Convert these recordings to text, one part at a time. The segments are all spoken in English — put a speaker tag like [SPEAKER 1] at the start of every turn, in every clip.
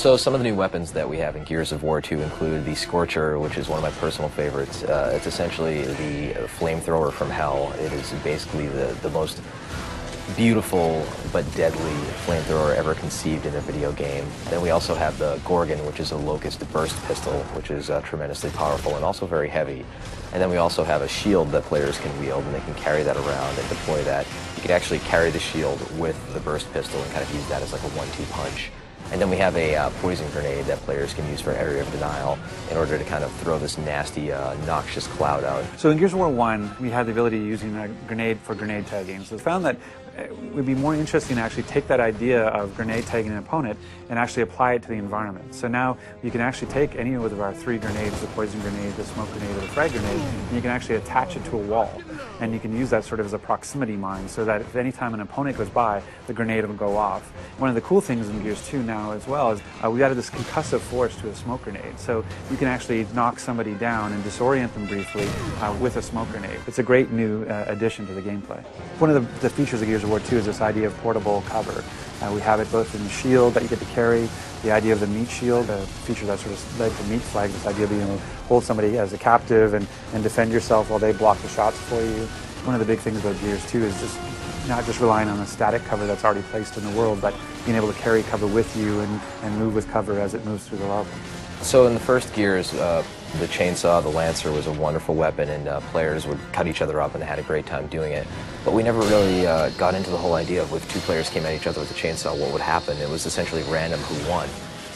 [SPEAKER 1] So some of the new weapons that we have in Gears of War 2 include the Scorcher, which is one of my personal favorites. It's essentially the flamethrower from hell. It is basically the most beautiful but deadly flamethrower ever conceived in a video game. Then we also have the Gorgon, which is a locust burst pistol, which is tremendously powerful and also very heavy. And then we also have a shield that players can wield, and they can carry that around and deploy that. You can actually carry the shield with the burst pistol and kind of use that as like a 1-2 punch. And then we have a poison grenade that players can use for area of denial in order to kind of throw this nasty, noxious cloud out.
[SPEAKER 2] So in Gears of War 1, we had the ability of using a grenade for grenade tagging. So we found that it would be more interesting to actually take that idea of grenade tagging an opponent and actually apply it to the environment. So now you can actually take any of our 3 grenades, the poison grenade, the smoke grenade, or the frag grenade, and you can actually attach it to a wall. And you can use that sort of as a proximity mine so that if any time an opponent goes by, the grenade will go off. One of the cool things in Gears 2 now as well is we added this concussive force to a smoke grenade. So you can actually knock somebody down and disorient them briefly with a smoke grenade. It's a great new addition to the gameplay. One of the features of Gears of War 2 is this idea of portable cover. We have it both in the shield that you get to carry, the idea of the meat shield, a feature that sort of led to meat flag, this idea of being able to hold somebody as a captive and defend yourself while they block the shots for you. One of the big things about Gears 2 is just not just relying on the static cover that's already placed in the world, but being able to carry cover with you and move with cover as it moves through the level.
[SPEAKER 1] So in the first Gears, the chainsaw, the Lancer, was a wonderful weapon, and players would cut each other up and they had a great time doing it. But we never really got into the whole idea of if 2 players came at each other with a chainsaw, what would happen? It was essentially random who won.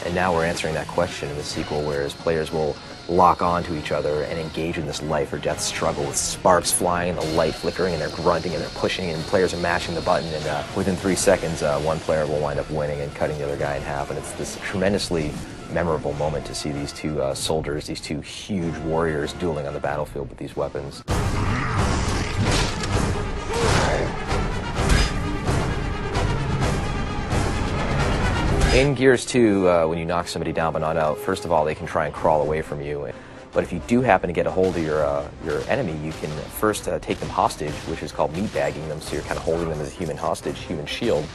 [SPEAKER 1] And now we're answering that question in the sequel, whereas players will lock onto each other and engage in this life or death struggle with sparks flying and the light flickering, and they're grunting and they're pushing and players are mashing the button, and within 3 seconds one player will wind up winning and cutting the other guy in half. And it's this tremendously memorable moment to see these 2 soldiers, these 2 huge warriors dueling on the battlefield with these weapons. In Gears 2, when you knock somebody down but not out, first of all, they can try and crawl away from you. But if you do happen to get a hold of your enemy, you can first take them hostage, which is called meatbagging them, so you're kind of holding them as a human hostage, human shield.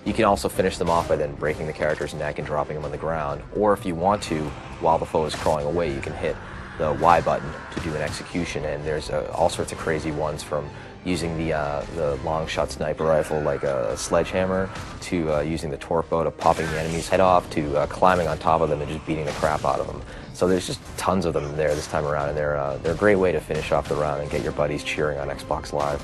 [SPEAKER 1] You can also finish them off by then breaking the character's neck and dropping them on the ground. Or if you want to, while the foe is crawling away, you can hit the Y button to do an execution. And there's all sorts of crazy ones, from using the long shot sniper rifle like a sledgehammer, to using the torque bow to popping the enemy's head off, to climbing on top of them and just beating the crap out of them. So there's just tons of them there this time around, and they're a great way to finish off the round and get your buddies cheering on Xbox Live.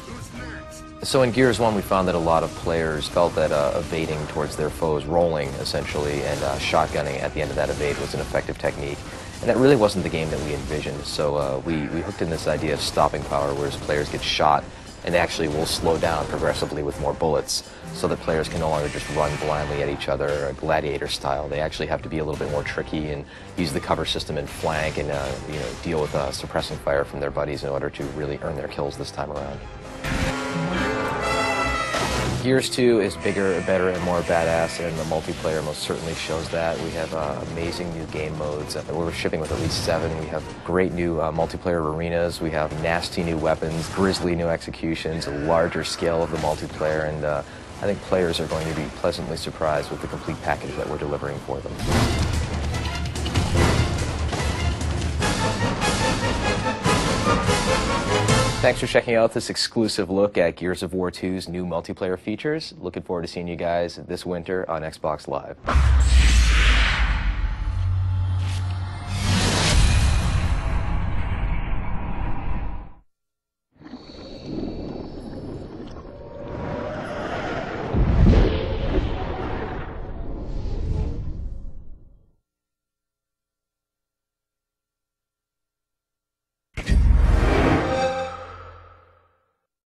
[SPEAKER 1] So in Gears 1, we found that a lot of players felt that evading towards their foes, rolling essentially, and shotgunning at the end of that evade was an effective technique. And that really wasn't the game that we envisioned. So we hooked in this idea of stopping power, whereas players get shot and they actually will slow down progressively with more bullets, so that players can no longer just run blindly at each other, gladiator style. They actually have to be a little bit more tricky and use the cover system and flank and deal with suppressing fire from their buddies in order to really earn their kills this time around. Gears 2 is bigger, better, and more badass, and the multiplayer most certainly shows that. We have amazing new game modes. We're shipping with at least 7. We have great new multiplayer arenas. We have nasty new weapons, grisly new executions, a larger scale of the multiplayer, and I think players are going to be pleasantly surprised with the complete package that we're delivering for them. Thanks for checking out this exclusive look at Gears of War 2's new multiplayer features. Looking forward to seeing you guys this winter on Xbox Live.